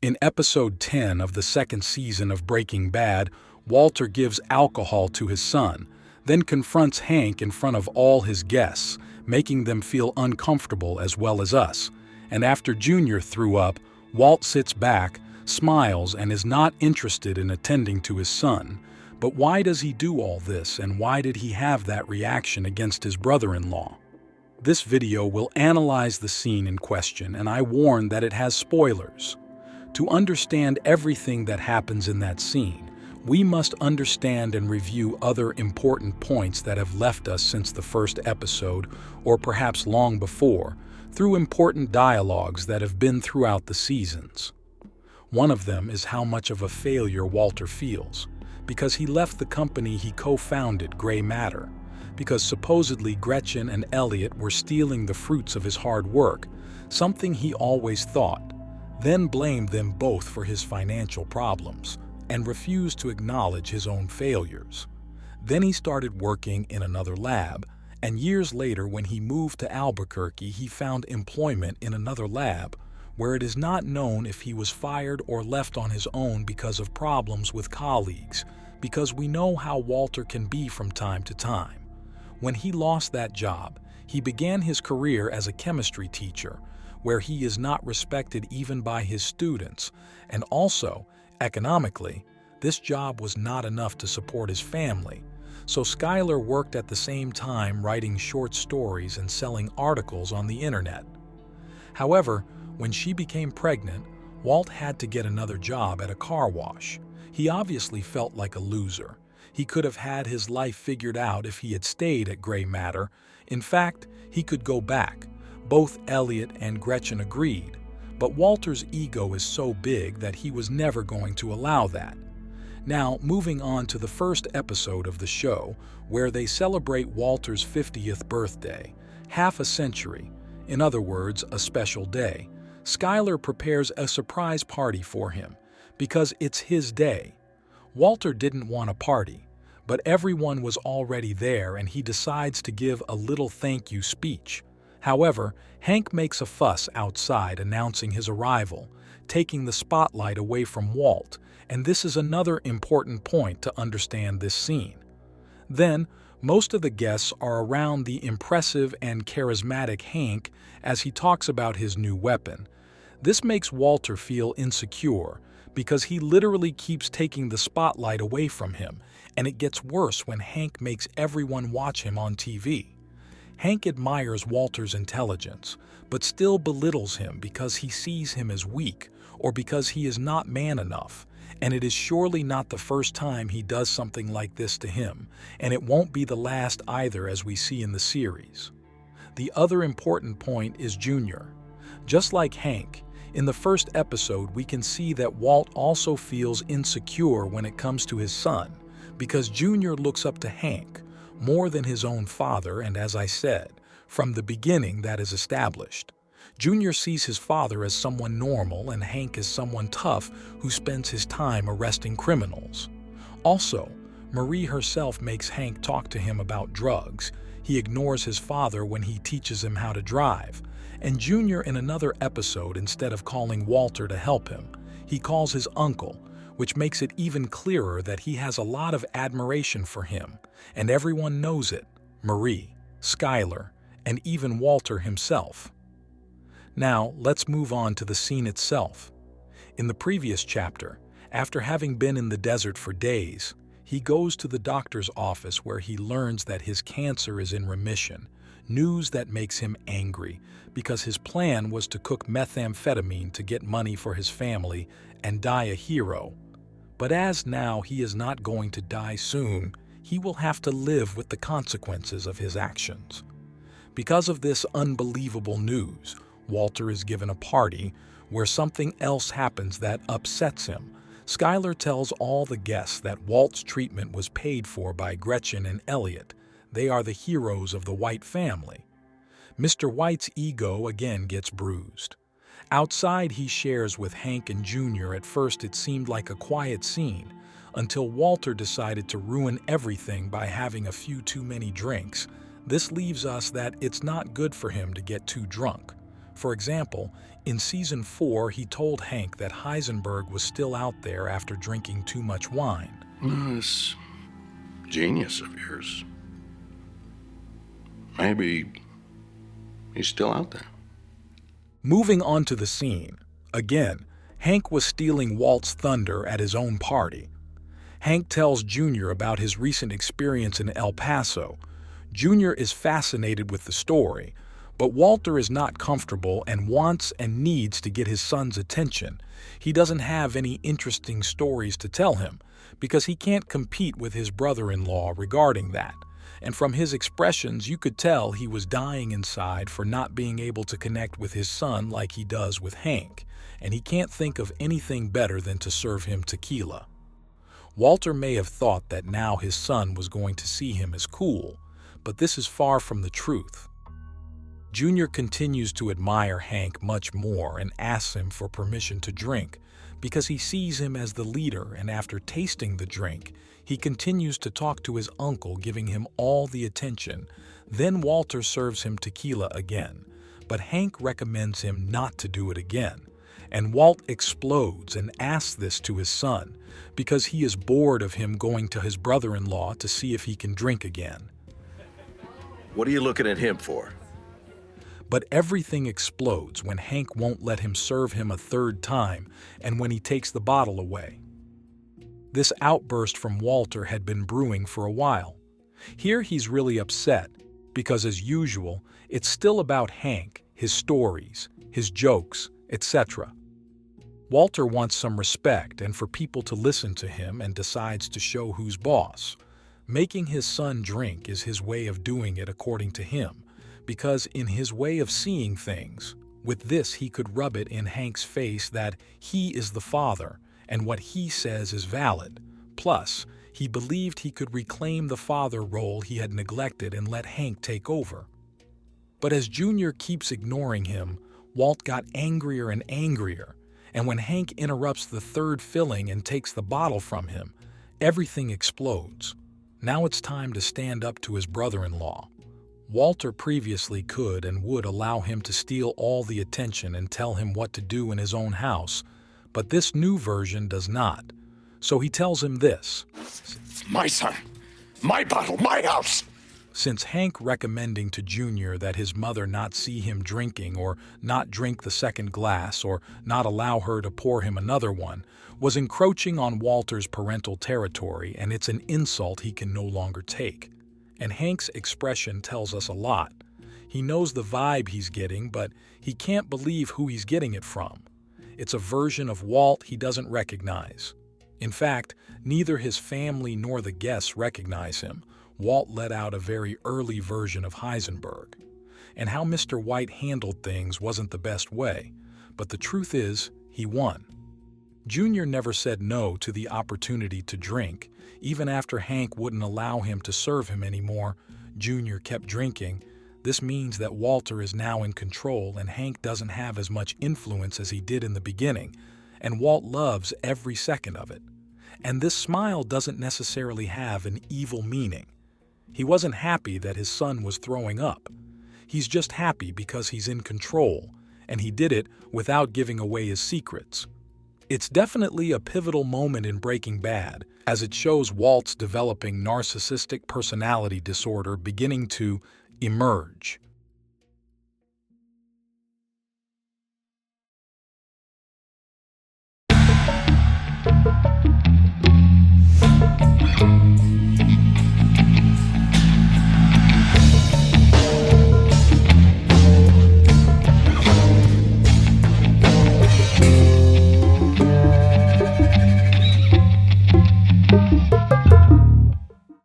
In episode 10 of the second season of Breaking Bad, Walter gives alcohol to his son, then confronts Hank in front of all his guests, making them feel uncomfortable as well as us. And after Junior threw up, Walt sits back, smiles, and is not interested in attending to his son. But why does he do all this, and why did he have that reaction against his brother-in-law? This video will analyze the scene in question, and I warn that it has spoilers. To understand everything that happens in that scene, we must understand and review other important points that have left us since the first episode, or perhaps long before, through important dialogues that have been throughout the seasons. One of them is how much of a failure Walter feels, because he left the company he co-founded, Gray Matter, because supposedly Gretchen and Elliot were stealing the fruits of his hard work, something he always thought, then blamed them both for his financial problems, and refused to acknowledge his own failures. Then he started working in another lab, and years later when he moved to Albuquerque he found employment in another lab, where it is not known if he was fired or left on his own because of problems with colleagues, because we know how Walter can be from time to time. When he lost that job, he began his career as a chemistry teacher, where he is not respected even by his students, and also, economically, this job was not enough to support his family, so Skylar worked at the same time writing short stories and selling articles on the internet. However, when she became pregnant, Walt had to get another job at a car wash. He obviously felt like a loser. He could have had his life figured out if he had stayed at Gray Matter. In fact, he could go back. Both Elliot and Gretchen agreed, but Walter's ego is so big that he was never going to allow that. Now, moving on to the first episode of the show, where they celebrate Walter's 50th birthday, half a century, in other words, a special day, Skylar prepares a surprise party for him, because it's his day. Walter didn't want a party, but everyone was already there and he decides to give a little thank you speech. However, Hank makes a fuss outside announcing his arrival, taking the spotlight away from Walt, and this is another important point to understand this scene. Then, most of the guests are around the impressive and charismatic Hank as he talks about his new weapon. This makes Walter feel insecure because he literally keeps taking the spotlight away from him, and it gets worse when Hank makes everyone watch him on TV. Hank admires Walter's intelligence, but still belittles him because he sees him as weak or because he is not man enough, and it is surely not the first time he does something like this to him, and it won't be the last either as we see in the series. The other important point is Junior. Just like Hank, in the first episode we can see that Walt also feels insecure when it comes to his son, because Junior looks up to Hank more than his own father, and as I said, from the beginning that is established. Junior sees his father as someone normal and Hank as someone tough who spends his time arresting criminals. Also, Marie herself makes Hank talk to him about drugs. He ignores his father when he teaches him how to drive. And Junior in another episode, instead of calling Walter to help him, he calls his uncle, which makes it even clearer that he has a lot of admiration for him, and everyone knows it, Marie, Skylar, and even Walter himself. Now, let's move on to the scene itself. In the previous chapter, after having been in the desert for days, he goes to the doctor's office where he learns that his cancer is in remission, news that makes him angry because his plan was to cook methamphetamine to get money for his family and die a hero. But as now he is not going to die soon, he will have to live with the consequences of his actions. Because of this unbelievable news, Walter is given a party where something else happens that upsets him. Skylar tells all the guests that Walt's treatment was paid for by Gretchen and Elliot. They are the heroes of the White family. Mr. White's ego again gets bruised. Outside, he shares with Hank and Junior. At first it seemed like a quiet scene, until Walter decided to ruin everything by having a few too many drinks. This leaves us that it's not good for him to get too drunk. For example, in season 4, he told Hank that Heisenberg was still out there after drinking too much wine. This genius of yours, maybe he's still out there. Moving on to the scene, again, Hank was stealing Walt's thunder at his own party. Hank tells Junior about his recent experience in El Paso. Junior is fascinated with the story, but Walter is not comfortable and wants and needs to get his son's attention. He doesn't have any interesting stories to tell him because he can't compete with his brother-in-law regarding that. And from his expressions, you could tell he was dying inside for not being able to connect with his son like he does with Hank, and he can't think of anything better than to serve him tequila. Walter may have thought that now his son was going to see him as cool, but this is far from the truth. Junior continues to admire Hank much more and asks him for permission to drink because he sees him as the leader, and after tasting the drink, he continues to talk to his uncle, giving him all the attention. Then Walter serves him tequila again, but Hank recommends him not to do it again. And Walt explodes and asks this to his son because he is bored of him going to his brother-in-law to see if he can drink again. What are you looking at him for? But everything explodes when Hank won't let him serve him a third time and when he takes the bottle away. This outburst from Walter had been brewing for a while. Here he's really upset because, as usual, it's still about Hank, his stories, his jokes, etc. Walter wants some respect and for people to listen to him and decides to show who's boss. Making his son drink is his way of doing it according to him, because in his way of seeing things, with this he could rub it in Hank's face that he is the father and what he says is valid. Plus, he believed he could reclaim the father role he had neglected and let Hank take over. But as Junior keeps ignoring him, Walt got angrier and angrier, and when Hank interrupts the third filling and takes the bottle from him, everything explodes. Now it's time to stand up to his brother-in-law. Walter previously could and would allow him to steal all the attention and tell him what to do in his own house, but this new version does not. So he tells him this. My son, my bottle, my house. Since Hank recommending to Junior that his mother not see him drinking or not drink the second glass or not allow her to pour him another one was encroaching on Walter's parental territory, and it's an insult he can no longer take. And Hank's expression tells us a lot. He knows the vibe he's getting, but he can't believe who he's getting it from. It's a version of Walt he doesn't recognize. In fact, neither his family nor the guests recognize him. Walt let out a very early version of Heisenberg. And how Mr. White handled things wasn't the best way, but the truth is, he won. Junior never said no to the opportunity to drink. Even after Hank wouldn't allow him to serve him anymore, Junior kept drinking. This means that Walter is now in control and Hank doesn't have as much influence as he did in the beginning, and Walt loves every second of it. And this smile doesn't necessarily have an evil meaning. He wasn't happy that his son was throwing up. He's just happy because he's in control, and he did it without giving away his secrets. It's definitely a pivotal moment in Breaking Bad, as it shows Walt's developing narcissistic personality disorder beginning to emerge.